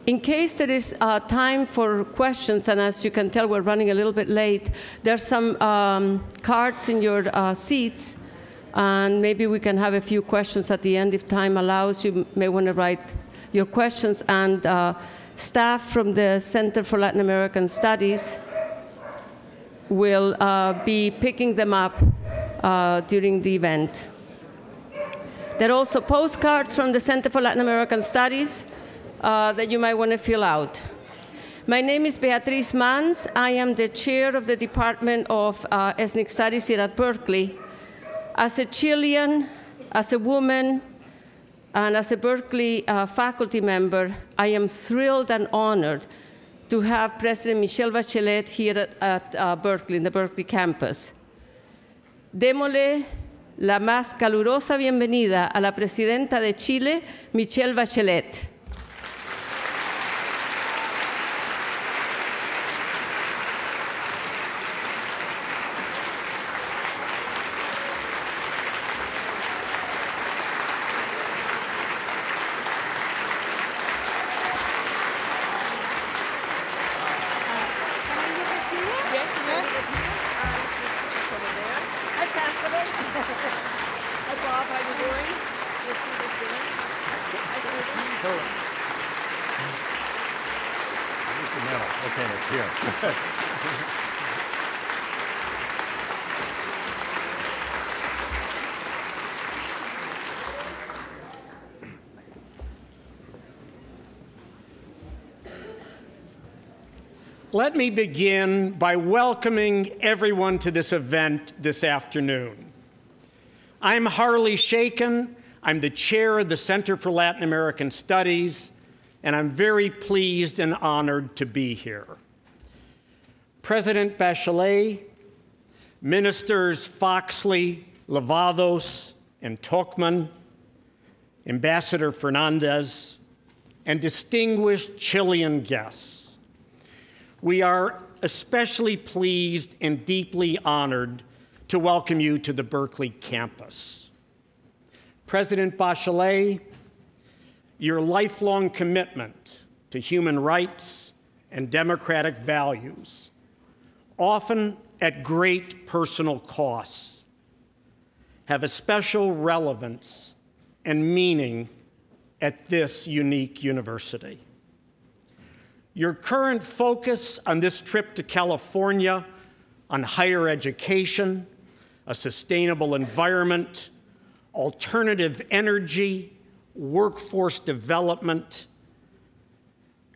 In case there is time for questions, and as you can tell, we're running a little bit late, there's some cards in your seats, and maybe we can have a few questions at the end if time allows. You may want to write your questions, and staff from the Center for Latin American Studies will be picking them up during the event. There are also postcards from the Center for Latin American Studies that you might want to fill out. My name is Beatriz Mans. I am the chair of the Department of Ethnic Studies here at Berkeley. As a Chilean, as a woman, and as a Berkeley faculty member, I am thrilled and honored to have President Michelle Bachelet here at Berkeley, in the Berkeley campus. Démosle la más calurosa bienvenida a la presidenta de Chile, Michelle Bachelet. Let me begin by welcoming everyone to this event this afternoon. I'm Harley Shaken. I'm the chair of the Center for Latin American Studies, and I'm very pleased and honored to be here. President Bachelet, Ministers Foxley, Lavados, and Tocman, Ambassador Fernandez, and distinguished Chilean guests. We are especially pleased and deeply honored to welcome you to the Berkeley campus. President Bachelet, your lifelong commitment to human rights and democratic values, often at great personal costs, have a special relevance and meaning at this unique university. Your current focus on this trip to California on higher education, a sustainable environment, alternative energy, workforce development,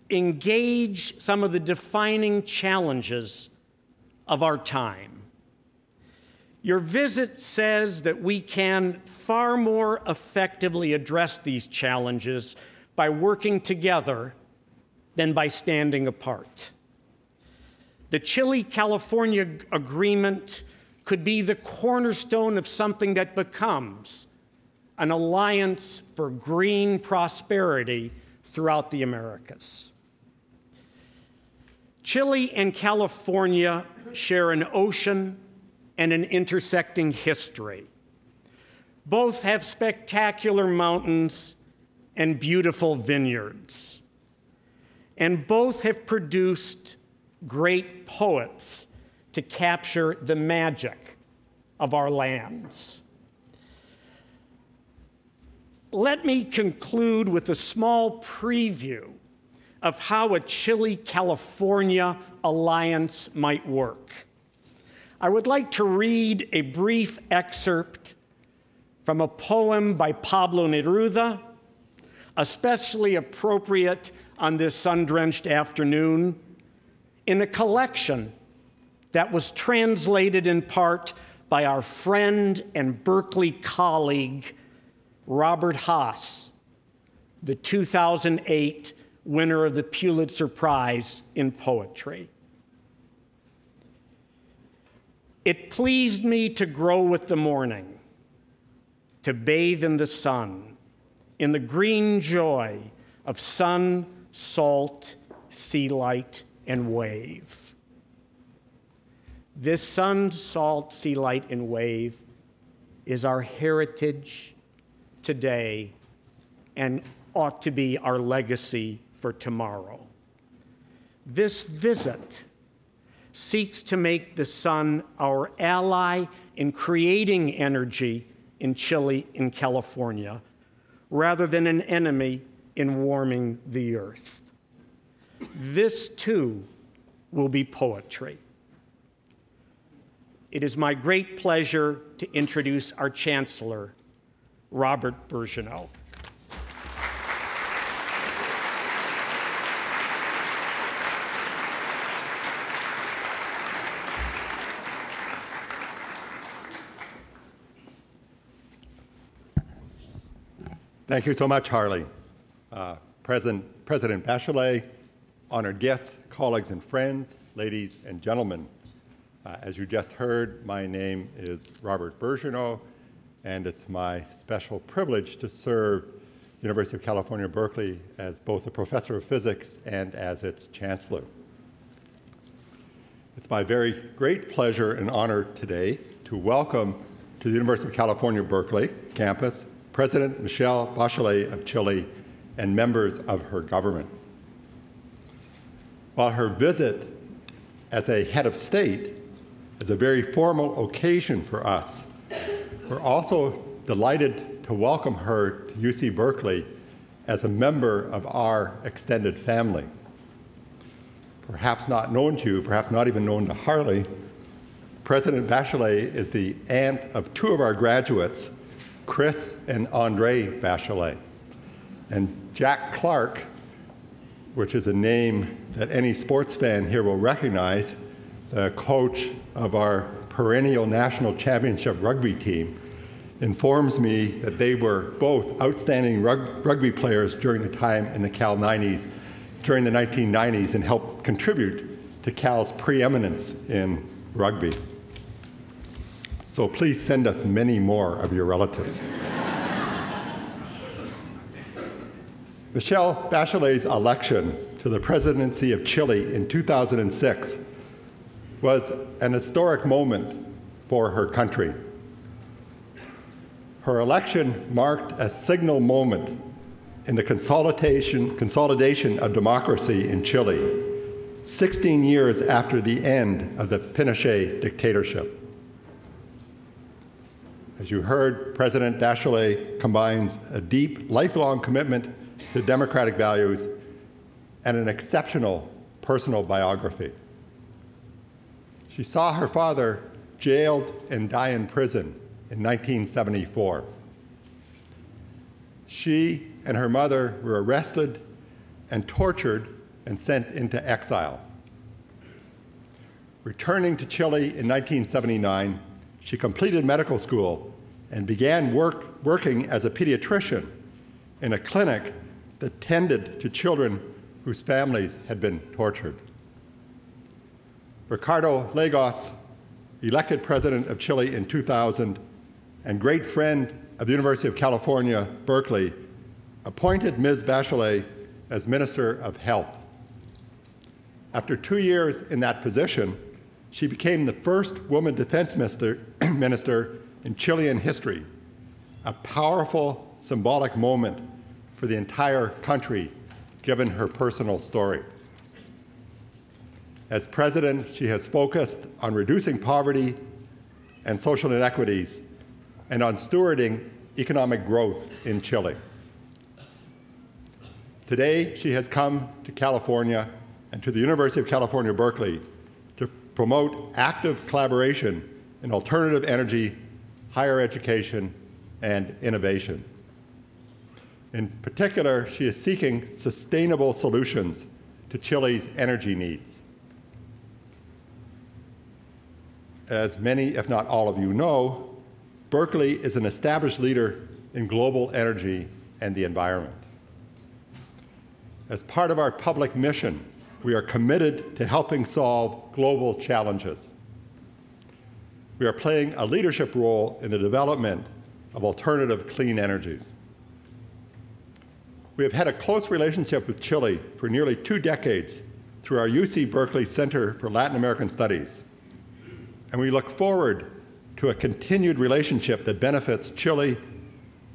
engage some of the defining challenges of our time. Your visit says that we can far more effectively address these challenges by working together than by standing apart. The Chile-California agreement could be the cornerstone of something that becomes an alliance for green prosperity throughout the Americas. Chile and California share an ocean and an intersecting history. Both have spectacular mountains and beautiful vineyards. And both have produced great poets to capture the magic of our lands. Let me conclude with a small preview of how a Chile-California alliance might work. I would like to read a brief excerpt from a poem by Pablo Neruda, especially appropriate on this sun-drenched afternoon, in a collection that was translated in part by our friend and Berkeley colleague, Robert Haas, the 2008 winner of the Pulitzer Prize in Poetry. It pleased me to grow with the morning, to bathe in the sun, in the green joy of sun, salt, sea light, and wave. This sun, salt, sea light, and wave is our heritage today and ought to be our legacy for tomorrow. This visit seeks to make the sun our ally in creating energy in Chile and California, rather than an enemy in warming the earth. This, too, will be poetry. It is my great pleasure to introduce our Chancellor, Robert Birgeneau. Thank you so much, Harley. President Bachelet, honored guests, colleagues and friends, ladies and gentlemen. As you just heard, my name is Robert Birgeneau, and it's my special privilege to serve the University of California, Berkeley as both a professor of physics and as its chancellor. It's my very great pleasure and honor today to welcome to the University of California, Berkeley campus President Michelle Bachelet of Chile and members of her government. While her visit as a head of state is a very formal occasion for us, we're also delighted to welcome her to UC Berkeley as a member of our extended family. Perhaps not known to you, perhaps not even known to Harley, President Bachelet is the aunt of two of our graduates, Chris and Andre Bachelet. And Jack Clark, which is a name that any sports fan here will recognize, the coach of our perennial national championship rugby team, informs me that they were both outstanding rugby players during the time in the Cal 90s, during the 1990s, and helped contribute to Cal's preeminence in rugby. So please send us many more of your relatives. Michelle Bachelet's election to the presidency of Chile in 2006 was an historic moment for her country. Her election marked a signal moment in the consolidation of democracy in Chile, 16 years after the end of the Pinochet dictatorship. As you heard, President Bachelet combines a deep, lifelong commitment to democratic values and an exceptional personal biography. She saw her father jailed and die in prison in 1974. She and her mother were arrested and tortured and sent into exile. Returning to Chile in 1979, she completed medical school and began working as a pediatrician in a clinic that tended to children whose families had been tortured. Ricardo Lagos, elected president of Chile in 2000 and great friend of the University of California, Berkeley, appointed Ms. Bachelet as Minister of Health. After 2 years in that position, she became the first woman defense minister in Chilean history, a powerful symbolic moment for the entire country, given her personal story. As president, she has focused on reducing poverty and social inequities and on stewarding economic growth in Chile. Today, she has come to California and to the University of California, Berkeley to promote active collaboration in alternative energy, higher education, and innovation. In particular, she is seeking sustainable solutions to Chile's energy needs. As many, if not all of you know, Berkeley is an established leader in global energy and the environment. As part of our public mission, we are committed to helping solve global challenges. We are playing a leadership role in the development of alternative clean energies. We have had a close relationship with Chile for nearly 2 decades through our UC Berkeley Center for Latin American Studies, and we look forward to a continued relationship that benefits Chile,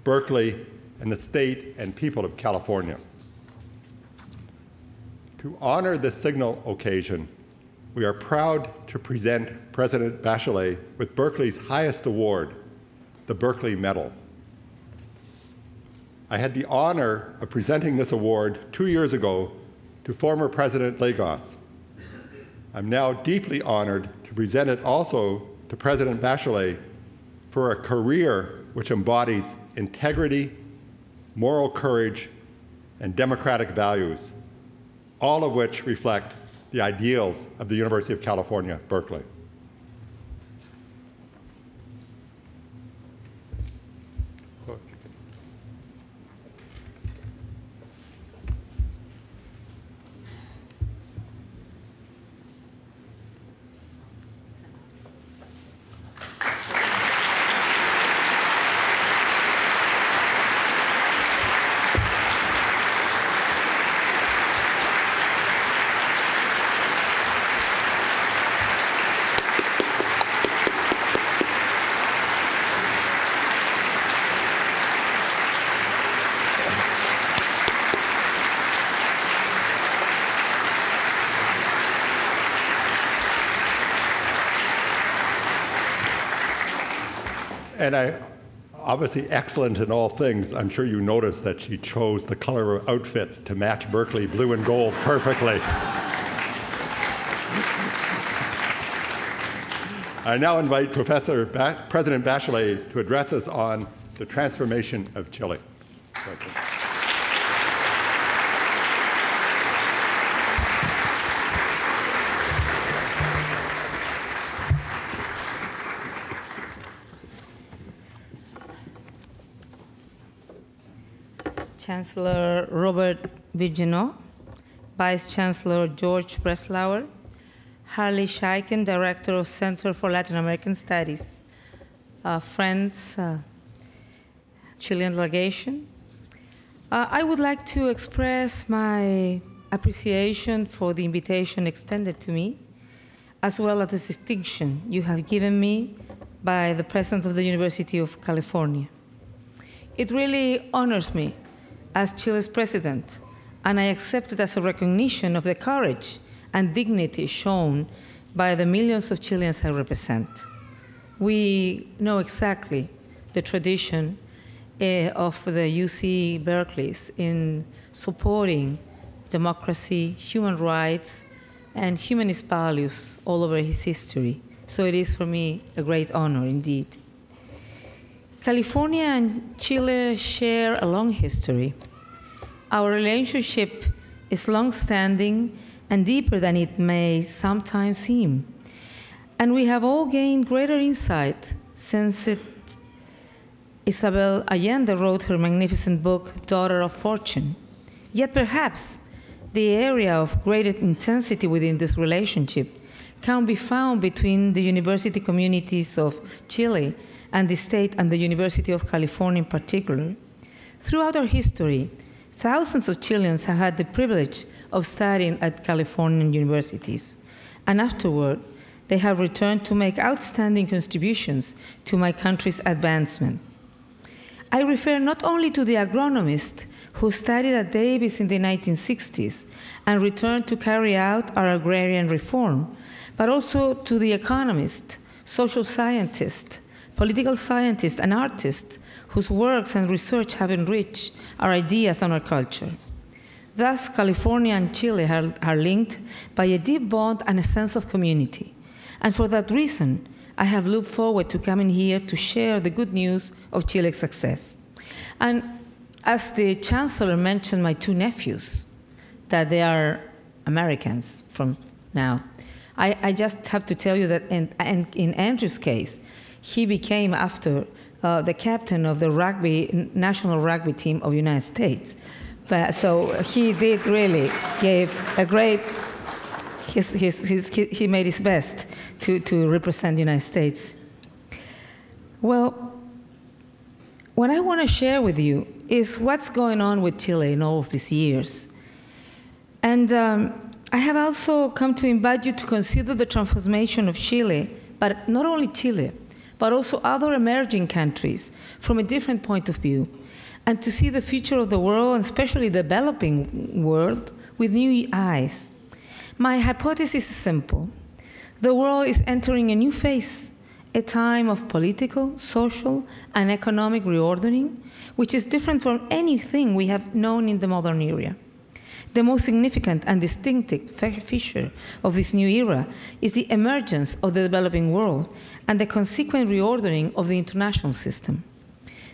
Berkeley, and the state and people of California. To honor this signal occasion, we are proud to present President Bachelet with Berkeley's highest award, the Berkeley Medal. I had the honor of presenting this award 2 years ago to former President Lagos. I'm now deeply honored to present it also to President Bachelet for a career which embodies integrity, moral courage, and democratic values, all of which reflect the ideals of the University of California, Berkeley. And obviously excellent in all things. I'm sure you noticed that she chose the color of outfit to match Berkeley blue and gold perfectly. I now invite President Bachelet to address us on the transformation of Chile. Chancellor Robert Vigeno, Vice Chancellor George Breslauer, Harley Scheiken, Director of Center for Latin American Studies, friends, Chilean delegation. I would like to express my appreciation for the invitation extended to me, as well as the distinction you have given me by the President of the University of California. It really honors me as Chile's president, and I accept it as a recognition of the courage and dignity shown by the millions of Chileans I represent. We know exactly the tradition of the UC Berkeley's in supporting democracy, human rights, and humanist values all over his history. So it is for me a great honor indeed. California and Chile share a long history. Our relationship is long-standing and deeper than it may sometimes seem. And we have all gained greater insight since Isabel Allende wrote her magnificent book, Daughter of Fortune. Yet perhaps the area of greater intensity within this relationship can be found between the university communities of Chile and the state and the University of California in particular. Throughout our history, thousands of Chileans have had the privilege of studying at Californian universities, and afterward, they have returned to make outstanding contributions to my country's advancement. I refer not only to the agronomist who studied at Davis in the 1960s and returned to carry out our agrarian reform, but also to the economist, social scientist, political scientist, and artist whose works and research have enriched our ideas and our culture. Thus, California and Chile are linked by a deep bond and a sense of community. And for that reason, I have looked forward to coming here to share the good news of Chile's success. And as the Chancellor mentioned my two nephews, that they are Americans from now, I just have to tell you that in Andrew's case, he became after the captain of the national rugby team of the United States. So he did really give a great, he made his best to represent the United States. Well, what I want to share with you is what's going on with Chile in all of these years. And I have also come to invite you to consider the transformation of Chile, but not only Chile, but also other emerging countries from a different point of view, and to see the future of the world, and especially the developing world, with new eyes. My hypothesis is simple. The world is entering a new phase, a time of political, social, and economic reordering, which is different from anything we have known in the modern era. The most significant and distinctive feature of this new era is the emergence of the developing world and the consequent reordering of the international system.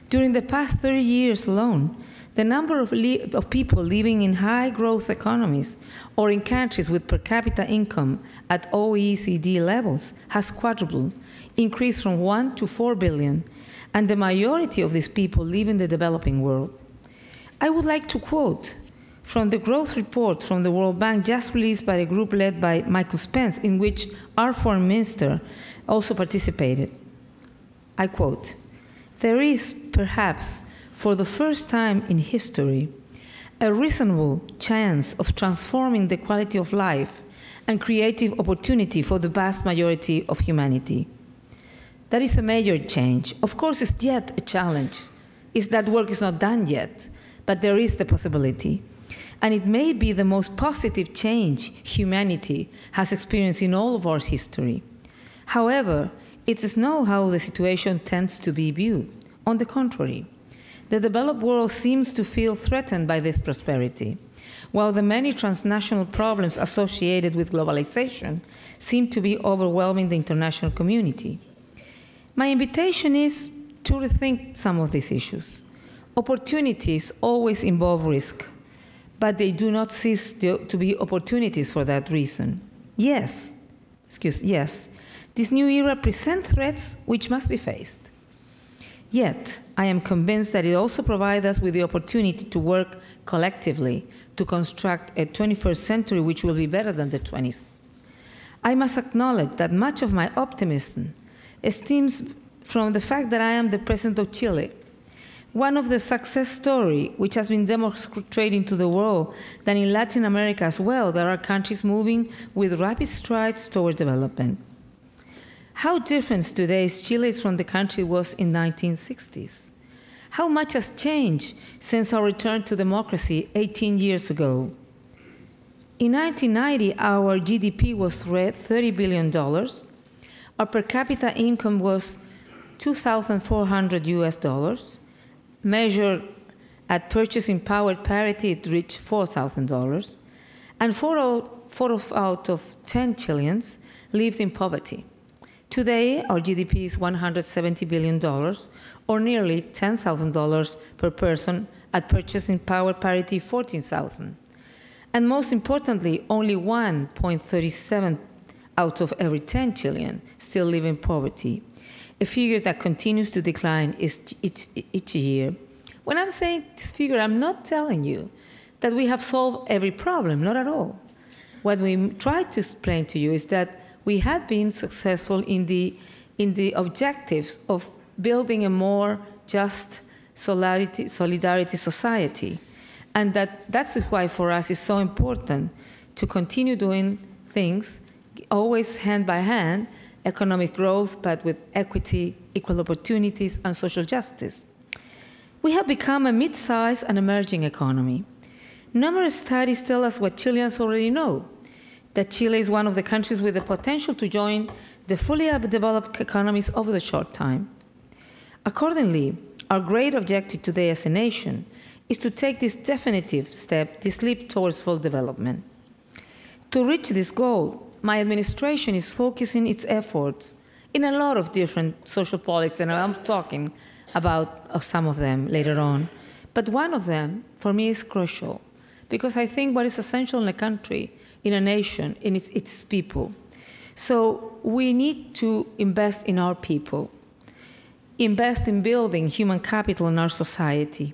During the past 30 years alone, the number of people living in high-growth economies or in countries with per capita income at OECD levels has quadrupled, increased from 1 to 4 billion, and the majority of these people live in the developing world. I would like to quote from the growth report from the World Bank just released by a group led by Michael Spence, in which our foreign minister also participated. I quote, "There is, perhaps, for the first time in history, a reasonable chance of transforming the quality of life and creative opportunity for the vast majority of humanity." That is a major change. Of course, it's yet a challenge. That work is not done yet, but there is the possibility. And it may be the most positive change humanity has experienced in all of our history. However, it is not how the situation tends to be viewed. On the contrary, the developed world seems to feel threatened by this prosperity, while the many transnational problems associated with globalization seem to be overwhelming the international community. My invitation is to rethink some of these issues. Opportunities always involve risk, but they do not cease to be opportunities for that reason. Yes, this new era presents threats which must be faced. Yet, I am convinced that it also provides us with the opportunity to work collectively to construct a 21st century which will be better than the 20th. I must acknowledge that much of my optimism stems from the fact that I am the president of Chile, one of the success stories which has been demonstrating to the world that in Latin America as well, there are countries moving with rapid strides toward development. How different today is Chile from the country it was in the 1960s? How much has changed since our return to democracy 18 years ago? In 1990, our GDP was $30 billion. Our per capita income was $2,400 US. Measured at purchasing power parity, it reached $4,000. And 4 out of 10 Chileans lived in poverty. Today, our GDP is $170 billion, or nearly $10,000 per person at purchasing power parity, $14,000. And most importantly, only 1.37 out of every 10 Chileans still live in poverty, a figure that continues to decline each year. When I'm saying this figure, I'm not telling you that we have solved every problem, not at all. What we try to explain to you is that we have been successful in the objectives of building a more just solidarity society. And that's why for us it's so important to continue doing things, always hand by hand, economic growth, but with equity, equal opportunities, and social justice. We have become a mid-sized and emerging economy. Numerous studies tell us what Chileans already know, that Chile is one of the countries with the potential to join the fully developed economies over the short time. Accordingly, our great objective today as a nation is to take this definitive step, this leap towards full development. To reach this goal, my administration is focusing its efforts in a lot of different social policies, and I'm talking about some of them later on. But one of them, for me, is crucial, because I think what is essential in a country, in a nation, in its people. So we need to invest in our people, invest in building human capital in our society.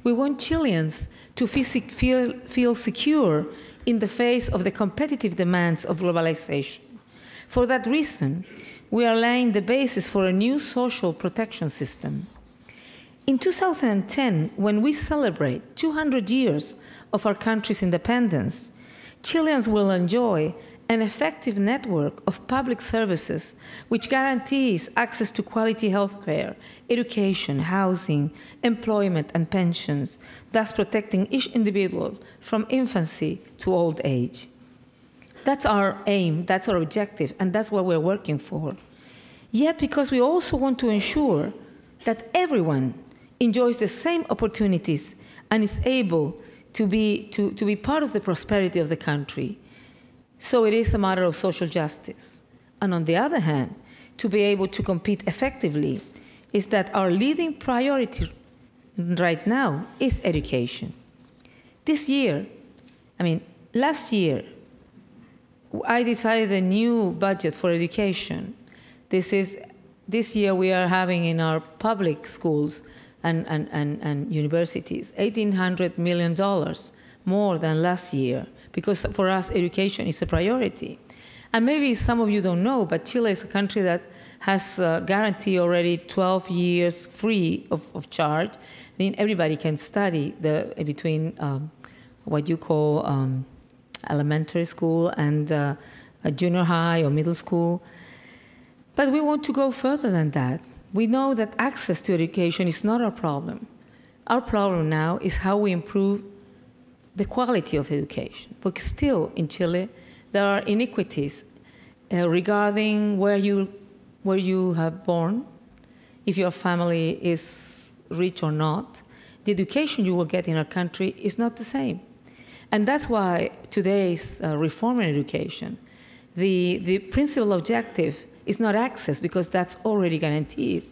We want Chileans to feel secure in the face of the competitive demands of globalization. For that reason, we are laying the basis for a new social protection system. In 2010, when we celebrate 200 years of our country's independence, Chileans will enjoy an effective network of public services which guarantees access to quality health care, education, housing, employment, and pensions, thus protecting each individual from infancy to old age. That's our aim, that's our objective, and that's what we're working for. Yet, because we also want to ensure that everyone enjoys the same opportunities and is able to be part of the prosperity of the country. So it is a matter of social justice. And on the other hand, to be able to compete effectively is that our leading priority right now is education. This year, last year, I decided a new budget for education. This year we are having in our public schools and universities $1,800 million more than last year, because for us education is a priority. And maybe some of you don't know, but Chile is a country that has guaranteed already 12 years free of charge. Then everybody can study between what you call elementary school and a junior high or middle school. But we want to go further than that. We know that access to education is not our problem. Our problem now is how we improve the quality of education. Because still in Chile, there are inequities regarding where you have born, if your family is rich or not. The education you will get in our country is not the same. And that's why today's reform in education, the principal objective is not access, because that's already guaranteed.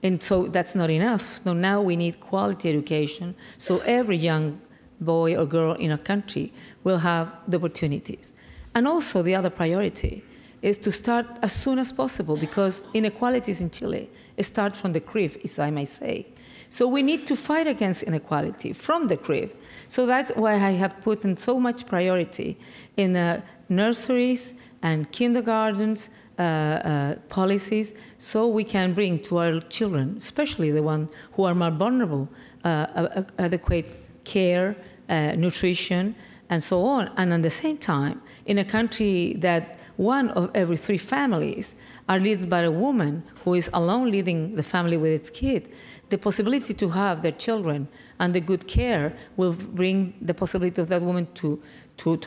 And so that's not enough. So now we need quality education, so every young boy or girl in our country will have the opportunities. And also the other priority is to start as soon as possible, because inequalities in Chile start from the crib, as I may say. So we need to fight against inequality from the crib. So that's why I have put in so much priority in nurseries and kindergartens, policies, so we can bring to our children, especially the ones who are more vulnerable, adequate care, nutrition, and so on. And at the same time, in a country that 1 of every 3 families are led by a woman who is alone leading the family with its kid, the possibility to have their children and the good care will bring the possibility of that woman to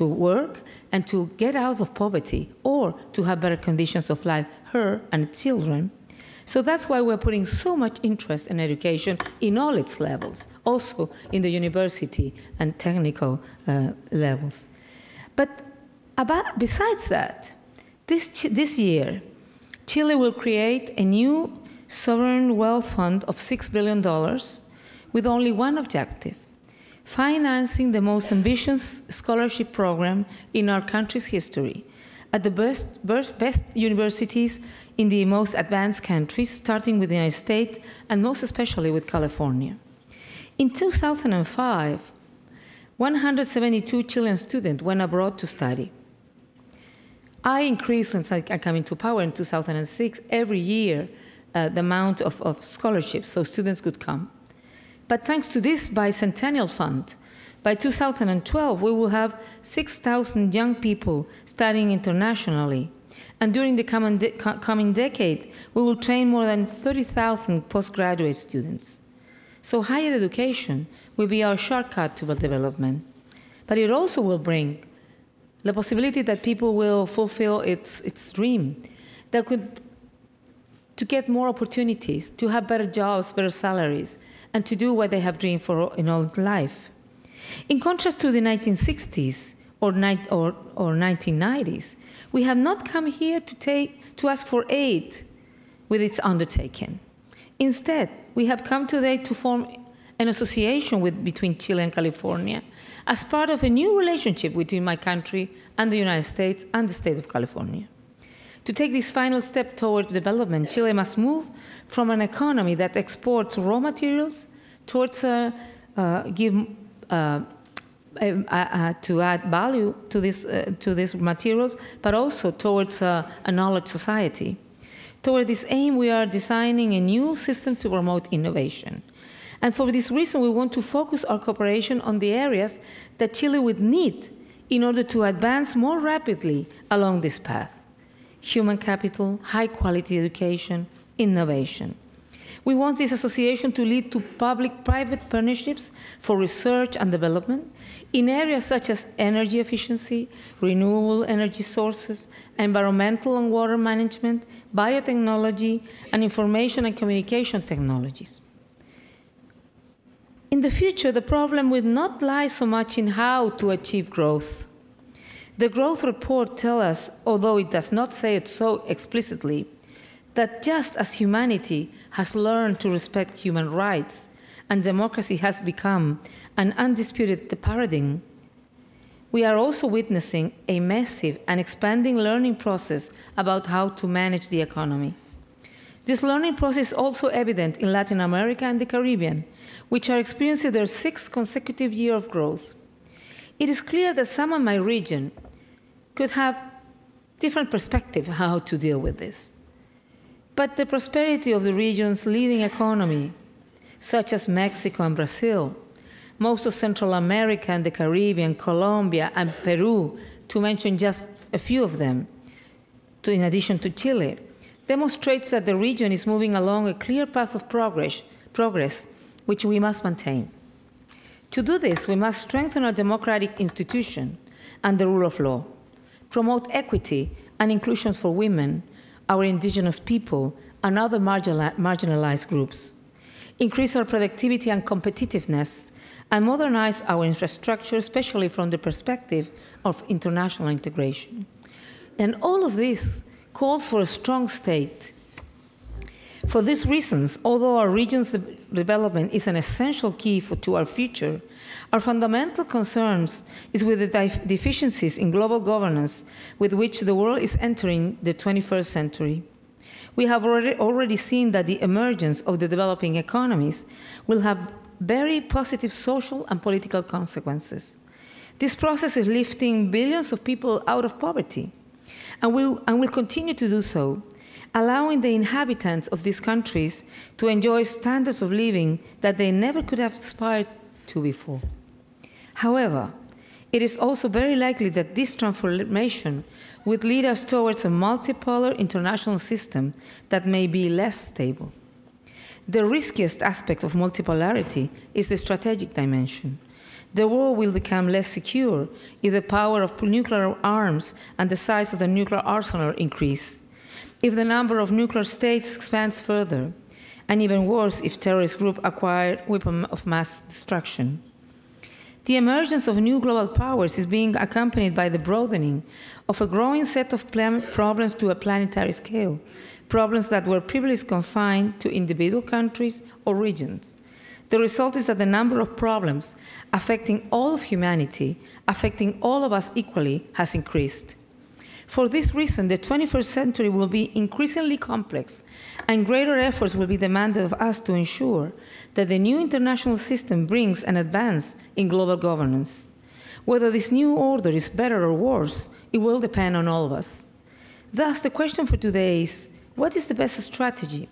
work and to get out of poverty, or to have better conditions of life, her and children. So that's why we're putting so much interest in education in all its levels, also in the university and technical levels. But besides that, this year, Chile will create a new sovereign wealth fund of $6 billion with only one objective: financing the most ambitious scholarship program in our country's history at the best universities in the most advanced countries, starting with the United States and most especially with California. In 2005, 172 Chilean students went abroad to study. I increased, since I came into power in 2006, every year the amount of scholarships so students could come. But thanks to this bicentennial fund, by 2012, we will have 6,000 young people studying internationally. And during the coming decade, we will train more than 30,000 postgraduate students. So higher education will be our shortcut to development. But it also will bring the possibility that people will fulfill its dream, to get more opportunities, to have better jobs, better salaries, and to do what they have dreamed for in all life. In contrast to the 1960s or 1990s, we have not come here to ask for aid with its undertaking. Instead, we have come today to form an association between Chile and California as part of a new relationship between my country and the United States and the state of California. To take this final step toward development, Chile must move from an economy that exports raw materials towards to add value to these materials, but also towards a knowledge society. Toward this aim, we are designing a new system to promote innovation. And for this reason, we want to focus our cooperation on the areas that Chile would need in order to advance more rapidly along this path: human capital, high-quality education, innovation. We want this association to lead to public-private partnerships for research and development in areas such as energy efficiency, renewable energy sources, environmental and water management, biotechnology, and information and communication technologies. In the future, the problem will not lie so much in how to achieve growth. The growth report tells us, although it does not say it so explicitly, that just as humanity has learned to respect human rights and democracy has become an undisputed paradigm, we are also witnessing a massive and expanding learning process about how to manage the economy. This learning process is also evident in Latin America and the Caribbean, which are experiencing their 6th consecutive year of growth. It is clear that some of my region could have different perspective how to deal with this. But the prosperity of the region's leading economy, such as Mexico and Brazil, most of Central America and the Caribbean, Colombia and Peru, to mention just a few of them, in addition to Chile, demonstrates that the region is moving along a clear path of progress, which we must maintain. To do this, we must strengthen our democratic institution and the rule of law, promote equity and inclusion for women, our indigenous people, and other marginalized groups, increase our productivity and competitiveness, and modernize our infrastructure, especially from the perspective of international integration. And all of this calls for a strong state. For these reasons, although our region's development is an essential key to our future, our fundamental concerns is with the deficiencies in global governance with which the world is entering the 21st century. We have already seen that the emergence of the developing economies will have very positive social and political consequences. This process is lifting billions of people out of poverty, and will continue to do so, allowing the inhabitants of these countries to enjoy standards of living that they never could have aspired to before. However, it is also very likely that this transformation would lead us towards a multipolar international system that may be less stable. The riskiest aspect of multipolarity is the strategic dimension. The world will become less secure if the power of nuclear arms and the size of the nuclear arsenal increase, if the number of nuclear states expands further, and even worse if terrorist groups acquire weapons of mass destruction. The emergence of new global powers is being accompanied by the broadening of a growing set of problems to a planetary scale, problems that were previously confined to individual countries or regions. The result is that the number of problems affecting all of humanity, affecting all of us equally, has increased. For this reason, the 21st century will be increasingly complex, and greater efforts will be demanded of us to ensure that the new international system brings an advance in global governance. Whether this new order is better or worse, it will depend on all of us. Thus, the question for today is, what is the best strategy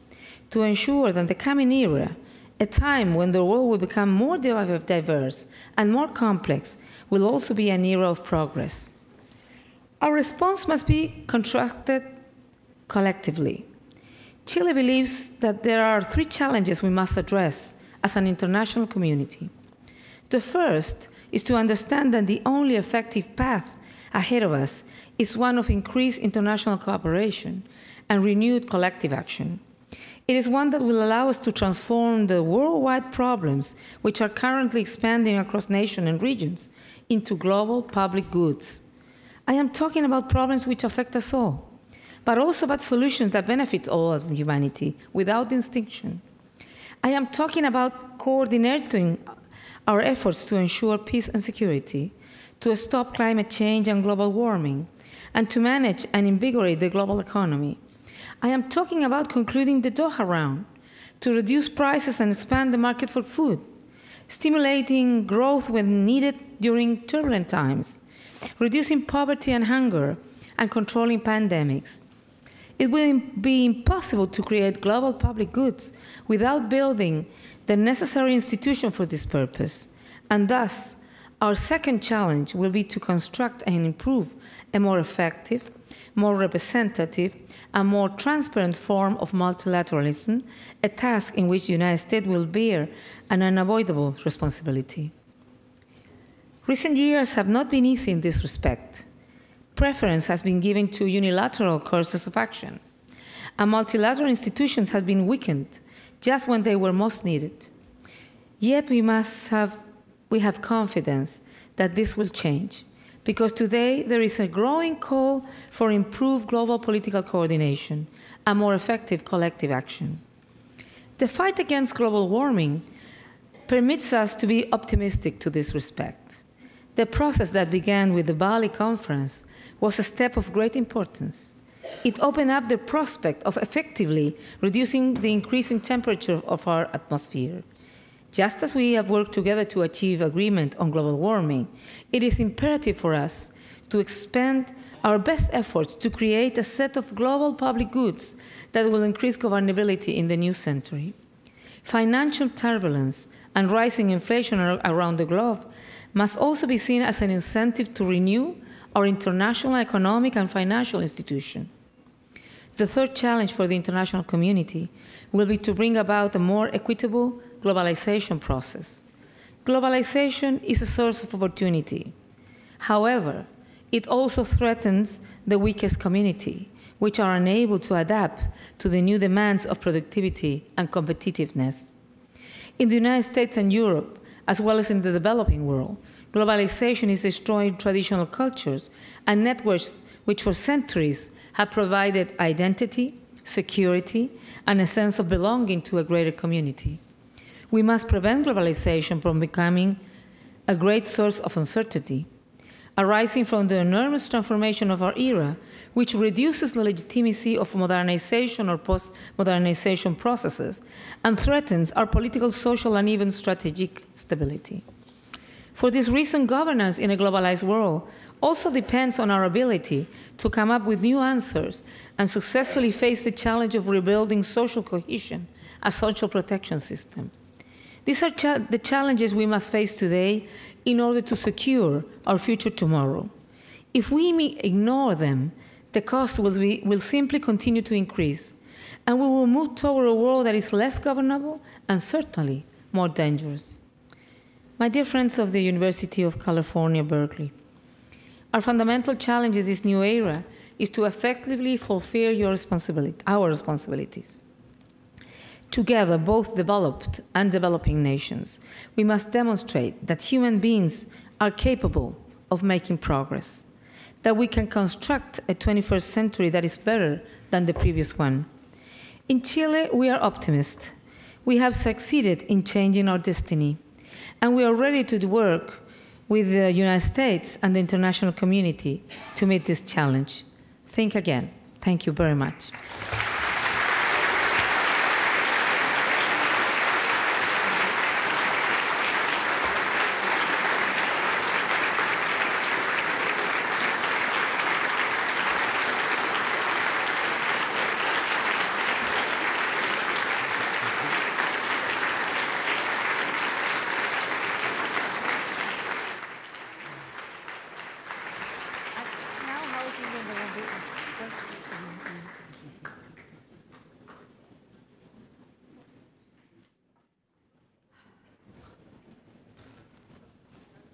to ensure that the coming era, a time when the world will become more diverse and more complex, will also be an era of progress? Our response must be constructed collectively. Chile believes that there are 3 challenges we must address as an international community. The first is to understand that the only effective path ahead of us is one of increased international cooperation and renewed collective action. It is one that will allow us to transform the worldwide problems which are currently expanding across nations and regions into global public goods. I am talking about problems which affect us all, but also about solutions that benefit all of humanity without distinction. I am talking about coordinating our efforts to ensure peace and security, to stop climate change and global warming, and to manage and invigorate the global economy. I am talking about concluding the Doha round, to reduce prices and expand the market for food, stimulating growth when needed during turbulent times, reducing poverty and hunger, and controlling pandemics. It will be impossible to create global public goods without building the necessary institution for this purpose, and thus Our second challenge will be to construct and improve a more effective, more representative, and more transparent form of multilateralism, a task in which the United States will bear an unavoidable responsibility. Recent years have not been easy in this respect. Preference has been given to unilateral courses of action, and multilateral institutions have been weakened just when they were most needed. Yet we have confidence that this will change, because today there is a growing call for improved global political coordination and more effective collective action. The fight against global warming permits us to be optimistic to this respect. The process that began with the Bali conference was a step of great importance. It opened up the prospect of effectively reducing the increasing temperature of our atmosphere. Just as we have worked together to achieve agreement on global warming, it is imperative for us to expend our best efforts to create a set of global public goods that will increase governability in the new century. Financial turbulence and rising inflation around the globe must also be seen as an incentive to renew our international economic and financial institution. The third challenge for the international community will be to bring about a more equitable globalization process. Globalization is a source of opportunity. However, it also threatens the weakest community, which are unable to adapt to the new demands of productivity and competitiveness. In the United States and Europe, as well as in the developing world, globalization is destroying traditional cultures and networks which for centuries have provided identity, security, and a sense of belonging to a greater community. We must prevent globalization from becoming a great source of uncertainty, arising from the enormous transformation of our era, which reduces the legitimacy of modernization or post-modernization processes and threatens our political, social, and even strategic stability. For this reason, governance in a globalized world also depends on our ability to come up with new answers and successfully face the challenge of rebuilding social cohesion, a social protection system. These are the challenges we must face today in order to secure our future tomorrow. If we ignore them, the cost will simply continue to increase, and we will move toward a world that is less governable and certainly more dangerous. My dear friends of the University of California, Berkeley, our fundamental challenge in this new era is to effectively fulfill our responsibilities. Together, both developed and developing nations, we must demonstrate that human beings are capable of making progress, that we can construct a 21st century that is better than the previous one. In Chile, we are optimists. We have succeeded in changing our destiny, and we are ready to work with the United States and the international community to meet this challenge. Think again. Thank you very much.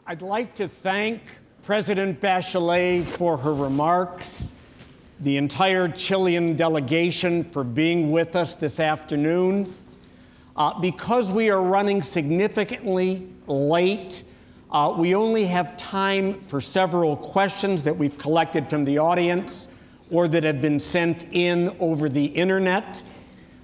I'd like to thank President Bachelet for her remarks, the entire Chilean delegation for being with us this afternoon. Because we are running significantly late, we only have time for several questions that we've collected from the audience or that have been sent in over the internet.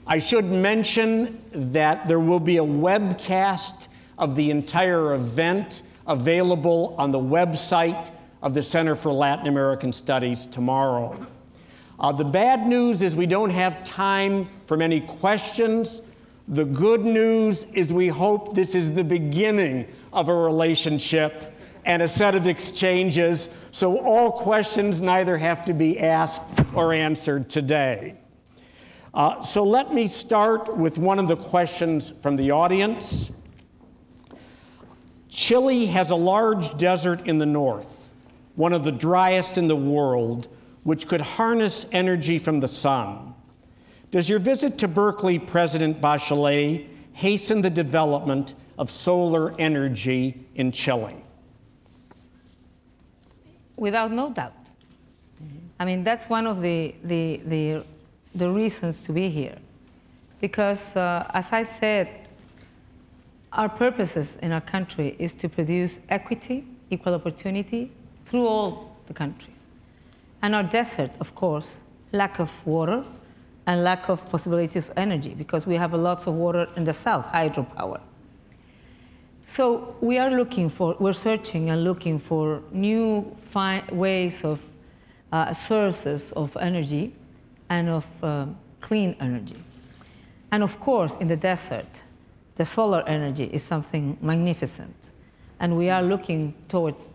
I should mention that there will be a webcast of the entire event available on the website of the Center for Latin American Studies tomorrow. The bad news is we don't have time for many questions. The good news is we hope this is the beginning of a relationship and a set of exchanges, so all questions neither have to be asked or answered today. So let me start with one of the questions from the audience. Chile has a large desert in the north, one of the driest in the world, which could harness energy from the sun. Does your visit to Berkeley, President Bachelet, hasten the development of solar energy in Chile? Without no doubt. I mean, that's one of the reasons to be here. Because, as I said, our purposes in our country is to produce equity, equal opportunity through all the country. And our desert, of course, lack of water and lack of possibilities of energy, because we have lots of water in the south, hydropower. So we are we're searching and looking for new ways of sources of energy and of clean energy. And of course, in the desert, the solar energy is something magnificent. And we are looking towards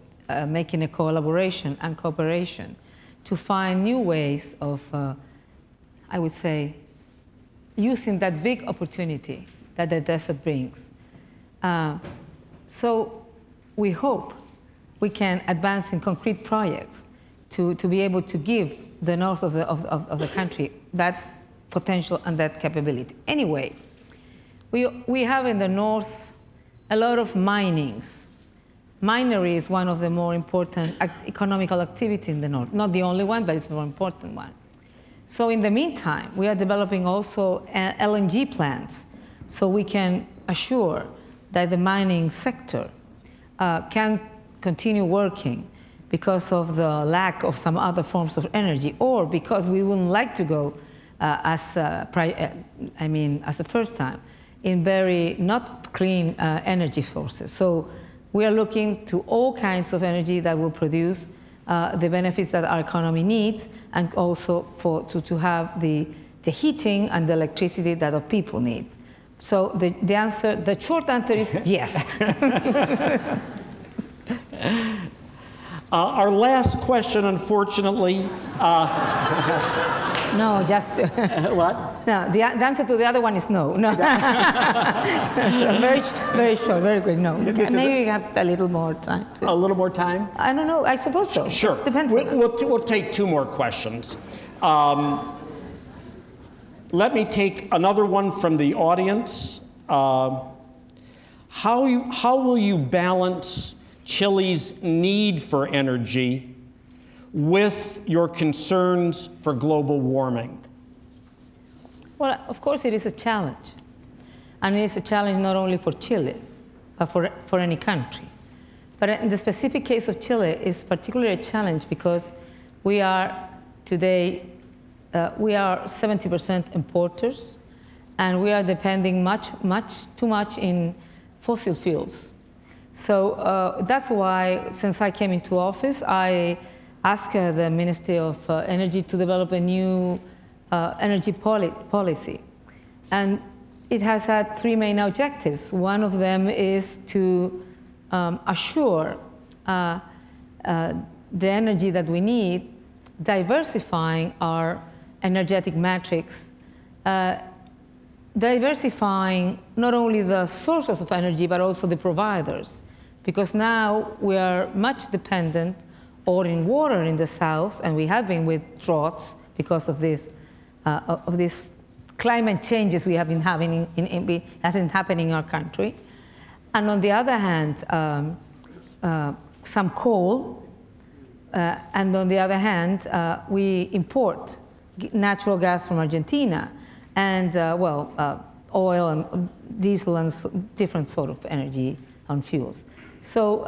making a collaboration and cooperation to find new ways of, I would say, using that big opportunity that the desert brings. So we hope we can advance in concrete projects to be able to give the north of the country that potential and that capability. Anyway, we have in the north a lot of minings. Minery is one of the more important economical activities in the north. Not the only one, but it's a more important one. So in the meantime, we are developing also LNG plants so we can assure that the mining sector can continue working because of the lack of some other forms of energy, or because we wouldn't like to go as a first time in very not clean energy sources. So we are looking to all kinds of energy that will produce the benefits that our economy needs, and also to have the heating and the electricity that our people need. So the short answer is yes. Our last question, unfortunately. No, just. What? No, the answer to the other one is no. No. Very, very short, very quick. No. Maybe we have a little more time. A little more time? I don't know. I suppose so. Sure. It depends. We'll take two more questions. Let me take another one from the audience. How will you balance Chile's need for energy with your concerns for global warming? Well, of course, it is a challenge. And it is a challenge not only for Chile, but for any country. But in the specific case of Chile, it's particularly a challenge because we are today, we are 70% importers, and we are depending too much in fossil fuels. So that's why, since I came into office, I asked the Ministry of Energy to develop a new energy policy. And it has had three main objectives. One of them is to assure the energy that we need, diversifying our energetic matrix, diversifying not only the sources of energy, but also the providers. Because now we are much dependent on in water in the south, and we have been with droughts because of this climate changes we have been having happening in our country. And on the other hand, some coal, and on the other hand, we import natural gas from Argentina, and oil and diesel and different sort of energy and fuels. So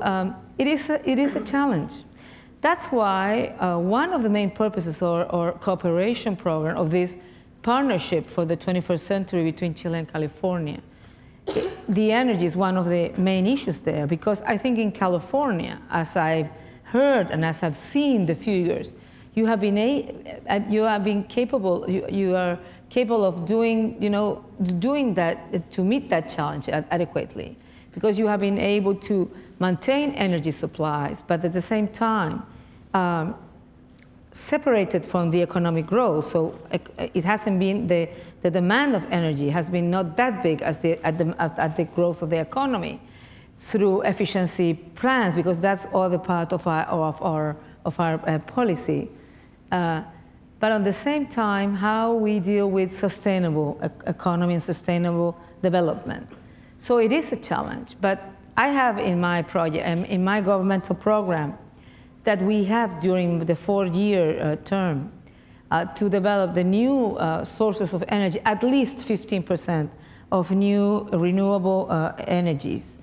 it is a challenge. That's why one of the main purposes or cooperation program of this partnership for the 21st century between Chile and California, the energy is one of the main issues there, because I think in California, as I've heard and as I've seen the figures, you are capable of doing that to meet that challenge adequately, because you have been able to maintain energy supplies, but at the same time separated from the economic growth. So it hasn't been the demand of energy has been not that big as at the growth of the economy. through efficiency plans, because that's all the part of our policy. But at the same time, how we deal with sustainable economy and sustainable development. So it is a challenge, but I have in my project, in my governmental program, that we have during the 4-year term to develop the new sources of energy, at least 15% of new renewable energies.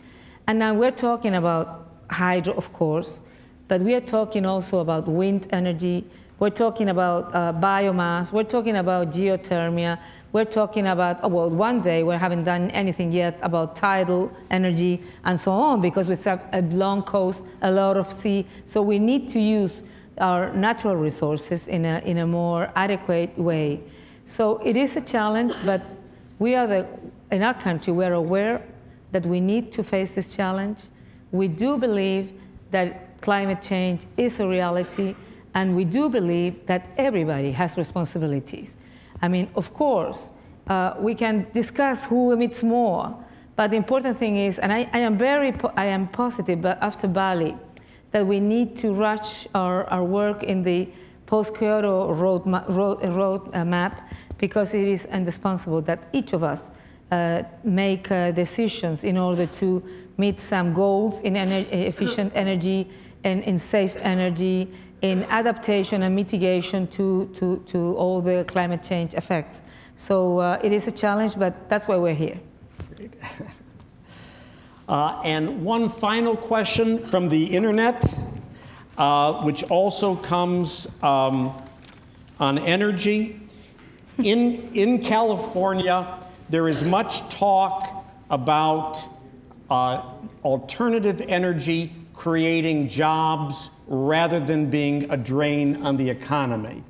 And now we're talking about hydro, of course, but we are talking also about wind energy. We're talking about biomass. We're talking about geothermia. We're talking about, well, one day we haven't done anything yet about tidal energy and so on, because we have a long coast, a lot of sea. So we need to use our natural resources in a more adequate way. So it is a challenge, but we are in our country, we're aware that we need to face this challenge. We do believe that climate change is a reality, and we do believe that everybody has responsibilities. I mean, of course, we can discuss who emits more, but the important thing is, and I am positive, but after Bali, that we need to rush our work in the post-Kyoto roadmap, because it is indispensable that each of us make decisions in order to meet some goals in efficient energy and in safe energy, in adaptation and mitigation to all the climate change effects. So it is a challenge, but that's why we're here. Great. And one final question from the internet, which also comes on energy. In California, there is much talk about alternative energy creating jobs rather than being a drain on the economy.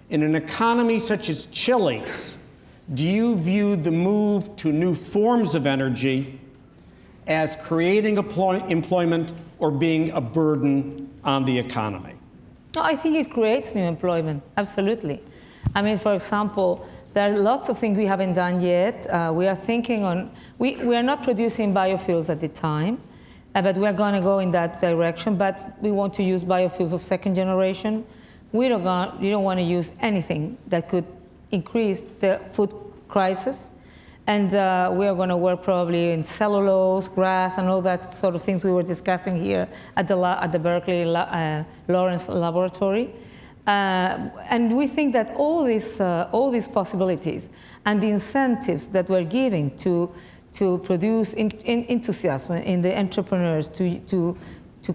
In an economy such as Chile's, do you view the move to new forms of energy as creating employment or being a burden on the economy? No, I think it creates new employment, absolutely. I mean, for example, there are lots of things we haven't done yet. We are thinking on, we are not producing biofuels at the time, but we are going to go in that direction, but we want to use biofuels of second generation. We don't want to use anything that could increase the food crisis. And we are going to work probably in cellulose, grass, and all that sort of things we were discussing here at the Berkeley Lawrence Laboratory. And we think that all these possibilities and the incentives that we're giving to produce enthusiasm in the entrepreneurs to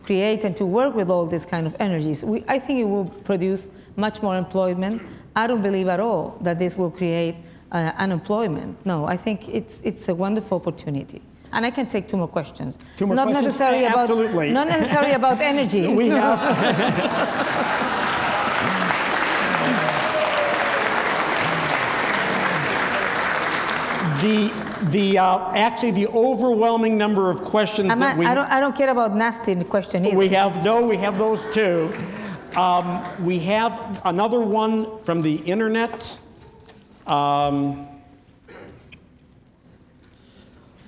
create and to work with all these kind of energies, I think it will produce much more employment. I don't believe at all that this will create unemployment. No, I think it's a wonderful opportunity. And I can take 2 more questions. 2 more not questions? Necessarily about, absolutely. Not necessarily about energy. We have. Actually, the overwhelming number of questions that I don't care about nasty question either. We have those too. We have another one from the internet.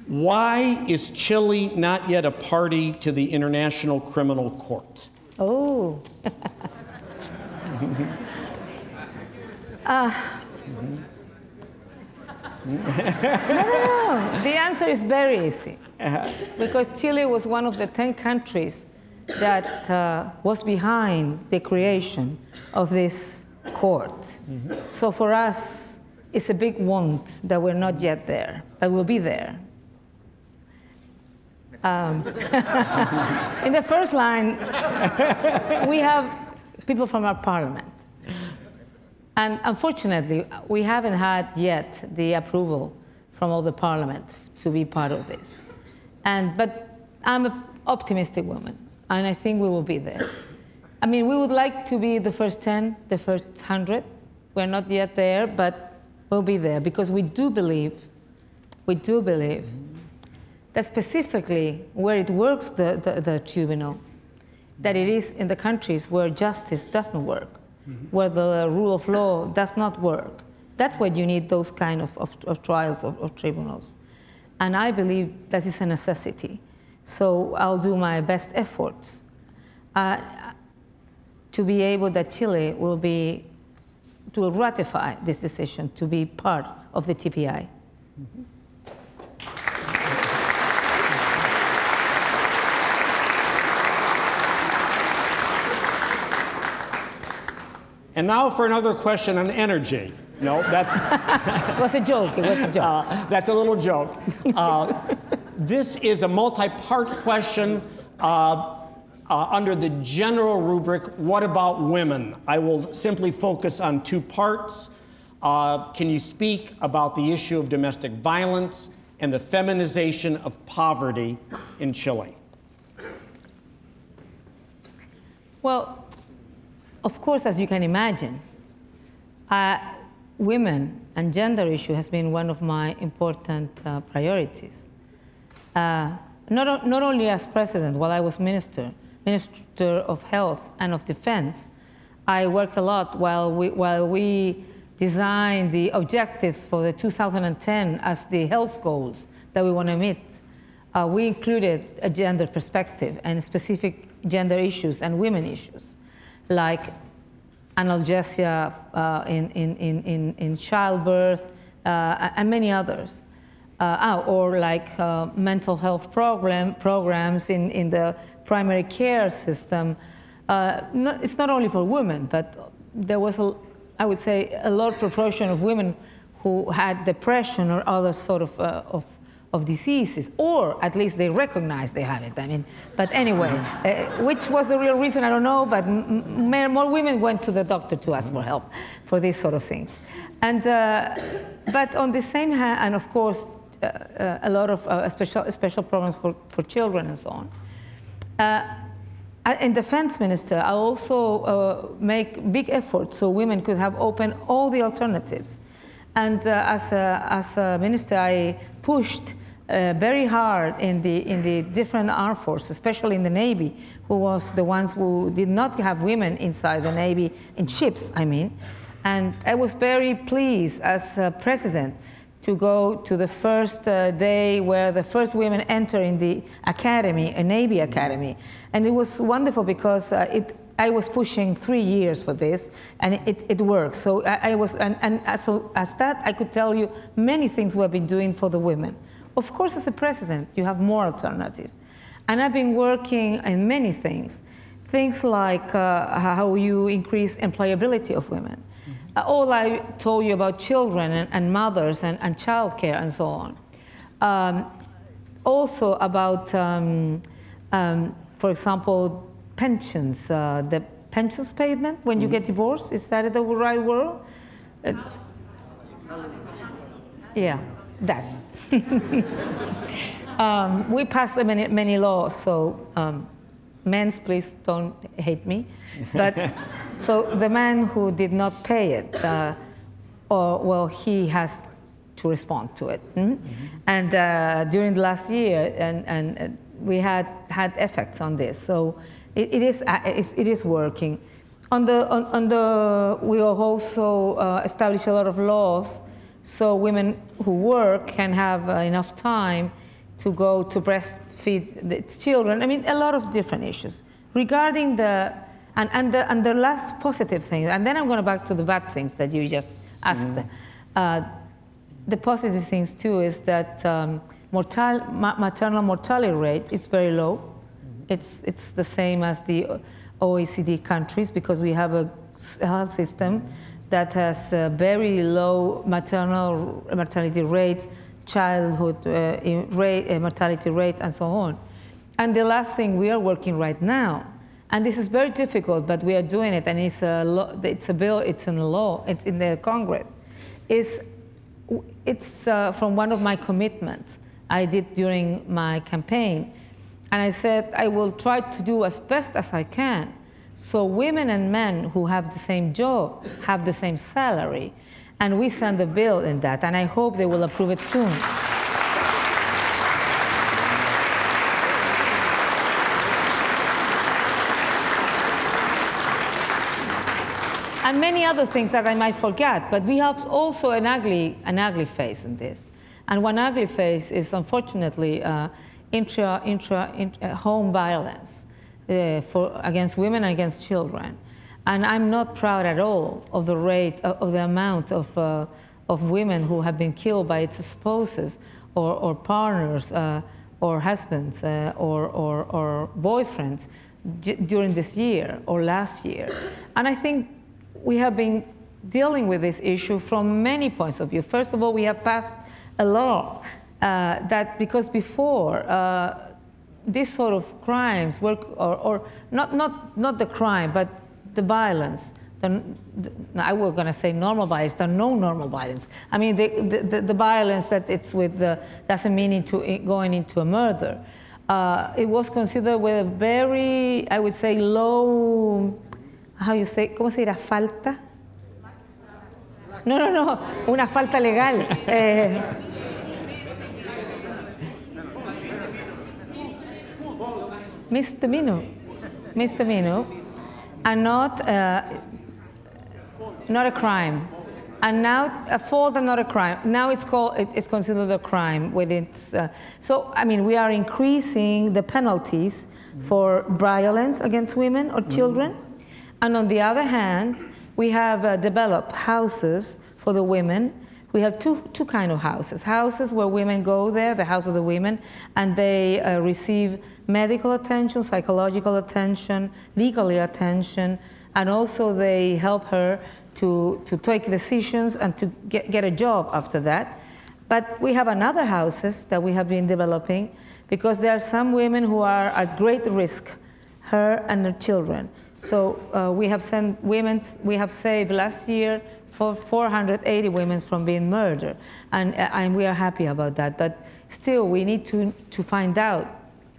Why is Chile not yet a party to the International Criminal Court? Oh. No. The answer is very easy. Because Chile was one of the 10 countries that was behind the creation of this court. So for us, it's a big want that we're not yet there, but we'll be there. In the first line, we have people from our parliament. And unfortunately, we haven't had yet the approval from all the parliament to be part of this. But I'm an optimistic woman, and I think we will be there. I mean, we would like to be the first 10, the first 100. We're not yet there, but we'll be there because we do believe that specifically where it works, the tribunal, that it is in the countries where justice doesn't work, where the rule of law does not work. That's why you need those kind of trials, of tribunals. And I believe that is a necessity. So I'll do my best efforts to be able that Chile will ratify this decision to be part of the TPI. Mm-hmm. And now for another question on energy. No, that's... It was a joke, it was a joke. That's a little joke. This is a multi-part question under the general rubric, what about women? I will simply focus on 2 parts. Can you speak about the issue of domestic violence and the feminization of poverty in Chile? Well, of course, as you can imagine, women and gender issue has been one of my important priorities. Not only as president, while I was Minister of Health and of Defense, I worked a lot while we designed the objectives for the 2010 as the health goals that we want to meet. We included a gender perspective and specific gender issues and women issues, like analgesia in childbirth and many others. Or like mental health programs in the primary care system. It's not only for women, but there was, I would say, a large proportion of women who had depression or other sort of diseases, or at least they recognized they had it. I mean, but anyway, which was the real reason, I don't know, but more women went to the doctor to ask for help for these sort of things. And, but on the same hand, and of course, a lot of special programs for children and so on. In Defense Minister, I also make big efforts so women could have open all the alternatives. And as a minister, I pushed very hard in the different armed forces, especially in the Navy, who was the ones who did not have women inside the Navy, in ships, I mean. And I was very pleased as president to go to the first day where the first women enter in the academy, a Navy academy. And it was wonderful because I was pushing 3 years for this, and it worked. So so as that, I could tell you many things we have been doing for the women. Of course, as a president, you have more alternatives. And I've been working in many things. Things like how you increase employability of women. All I told you about children and mothers and childcare and so on. Also about, for example, pensions. The pensions payment when you get divorced, is that the right word? Yeah, that. We passed many laws, so men, please don't hate me. But so the man who did not pay it, well, he has to respond to it. And during the last year, and we had effects on this. So it is working. We have also established a lot of laws so women who work can have enough time to go to breastfeed the children. I mean, a lot of different issues. Regarding the last positive thing, and then I'm going back to the bad things that you just asked. The positive things too is that maternal mortality rate is very low. It's the same as the OECD countries because we have a health system that has a very low maternal mortality rate, childhood mortality rate, and so on. And the last thing we are working right now, and this is very difficult, but we are doing it, and it's a bill, it's in the law, it's in the Congress. It's from one of my commitments I did during my campaign. And I said, I will try to do as best as I can so women and men who have the same job have the same salary. And we send a bill in that, and I hope they will approve it soon. And many other things that I might forget, but we have also an ugly face in this. And one ugly face is, unfortunately, home violence against women and against children. And I'm not proud at all of the rate, of the amount of women who have been killed by its spouses or partners or husbands or boyfriends during this year or last year. And I think we have been dealing with this issue from many points of view. First of all, we have passed a law that, because before, these sort of crimes were, or not the crime, but the violence, I was going to say normal violence, the no normal violence. I mean, the violence that it's with doesn't mean going into a murder. It was considered with a very, I would say, low, how you say, ¿cómo se dirá? Falta? No, una falta legal. Misdemeanor, and not a crime. And now a fault and not a crime. Now it's considered a crime with its. So I mean, we are increasing the penalties for violence against women or children, and on the other hand, we have developed houses for the women. We have two kind of houses. Houses where women go there, the house of the women, and they receive medical attention, psychological attention, legal attention, and also they help her to take decisions and to get a job after that. But we have another houses that we have been developing because there are some women who are at great risk, her and her children. So we have saved last year for 480 women from being murdered, and we are happy about that. But still, we need to find out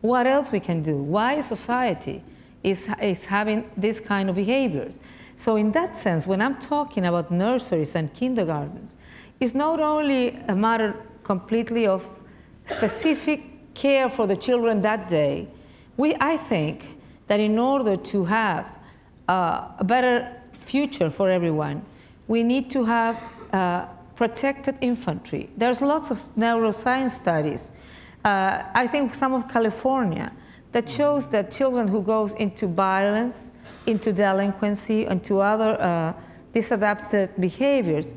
what else we can do. Why society is having this kind of behaviors. So in that sense, when I'm talking about nurseries and kindergartens, it's not only a matter completely of specific care for the children that day. I think that in order to have a better future for everyone, we need to have protected infantry. There's lots of neuroscience studies. I think some of California that shows that children who goes into violence, into delinquency, into other disadapted behaviors,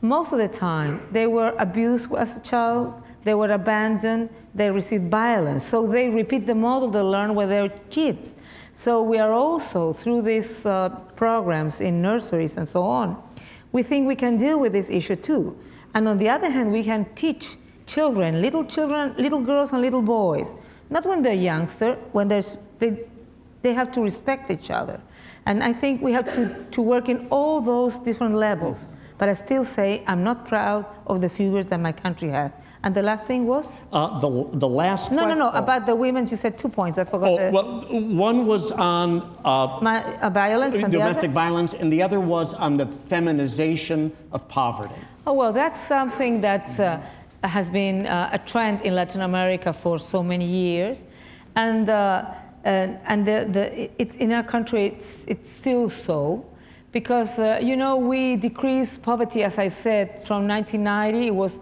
most of the time they were abused as a child, they were abandoned, they received violence. So they repeat the model they learned when they were kids. So we are also, through these programs in nurseries and so on, we think we can deal with this issue too. And on the other hand, we can teach children, little girls and little boys, not when they're youngster, when they have to respect each other. And I think we have to work in all those different levels. But I still say I'm not proud of the figures that my country had. And the last thing was? The last No, about the women, you said 2 points. I forgot. Well, one was on violence, and domestic violence, and the other was on the feminization of poverty. Oh, well, that's something that has been a trend in Latin America for so many years. And it's in our country, it's still so. Because, you know, we decreased poverty, as I said, from 1990, it was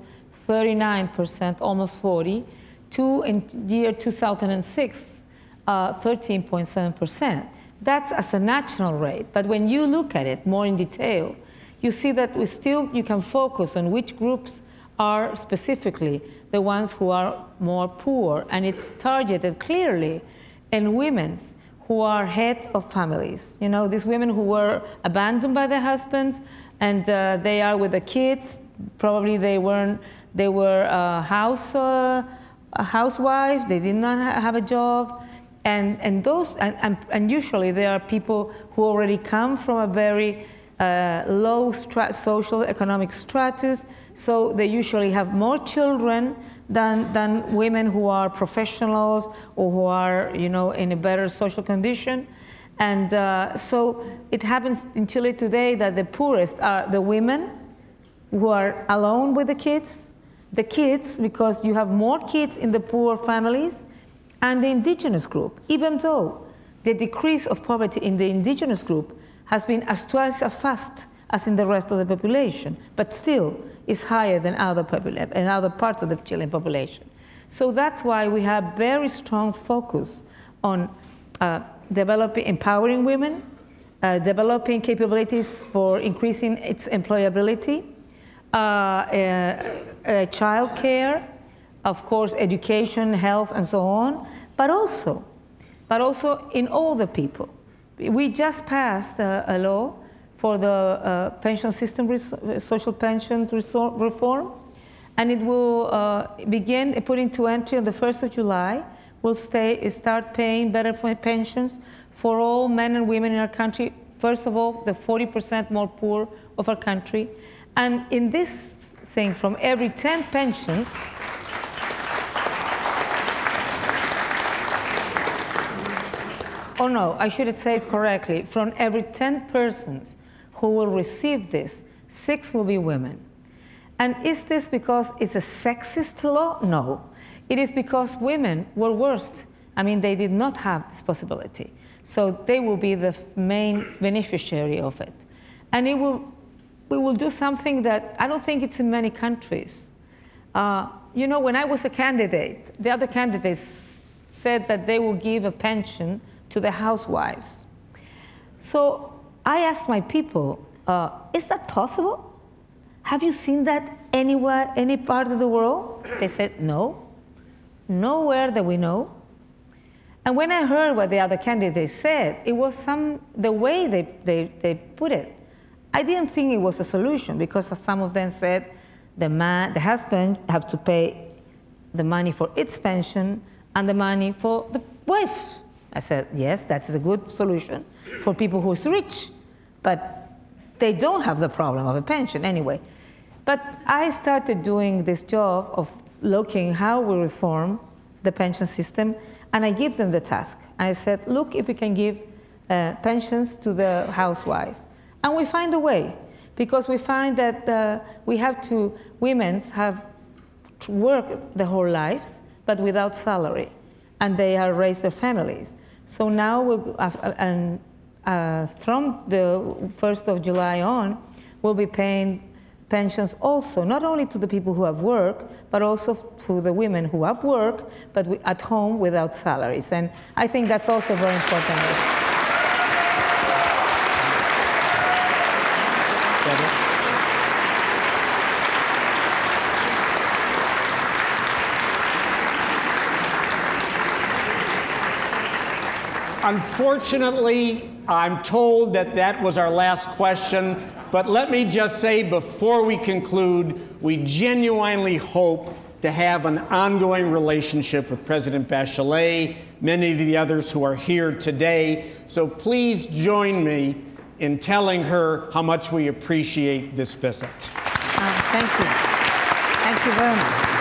39%, almost 40%, to in year 2006, 13.7%. That's as a national rate. But when you look at it more in detail, you see that you can focus on which groups are specifically the ones who are more poor. And it's targeted clearly in women's who are head of families. You know, these women who were abandoned by their husbands, and they are with the kids. Probably they were a housewife. They did not have a job, and usually they are people who already come from a very low social economic status. So they usually have more children than women who are professionals or who are, you know, in a better social condition. And so it happens in Chile today that the poorest are the women who are alone with the kids, because you have more kids in the poor families, and the indigenous group, even though the decrease of poverty in the indigenous group has been twice as fast as in the rest of the population, but still is higher than other parts of the Chilean population. So that's why we have very strong focus on empowering women, developing capabilities for increasing its employability, child care, of course, education, health, and so on, but also in older people. We just passed a law for the pension system, social pensions reform, and it will begin putting to entry on the 1st of July. We'll start paying better pensions for all men and women in our country. First of all, the 40% more poor of our country. And in this thing, from every 10 pensions, oh no, I should have said correctly, from every 10 persons who will receive this, 6 will be women. And is this because it's a sexist law? No. It is because women were worst. I mean, they did not have this possibility. So they will be the main beneficiary of it. And we will do something that I don't think it's in many countries. You know, when I was a candidate, the other candidates said that they will give a pension to the housewives. So I asked my people, is that possible? Have you seen that anywhere, any part of the world? They said, no. Nowhere that we know. And when I heard what the other candidates said, it was the way they put it. I didn't think it was a solution, because some of them said the husband have to pay the money for its pension and the money for the wife. I said, yes, that is a good solution for people who is rich, but they don't have the problem of a pension anyway. But I started doing this job of looking how we reform the pension system, and I give them the task. And I said, look, if we can give pensions to the housewife. And we find a way, because we find that women have to work their whole lives, but without salary, and they have raised their families. So now, from the 1st of July on, we'll be paying pensions also, not only to the people who have work, but also to the women who have work, but at home without salaries. And I think that's also very important. Unfortunately, I'm told that was our last question. But let me just say before we conclude, we genuinely hope to have an ongoing relationship with President Bachelet, many of the others who are here today. So please join me in telling her how much we appreciate this visit. Thank you. Thank you very much.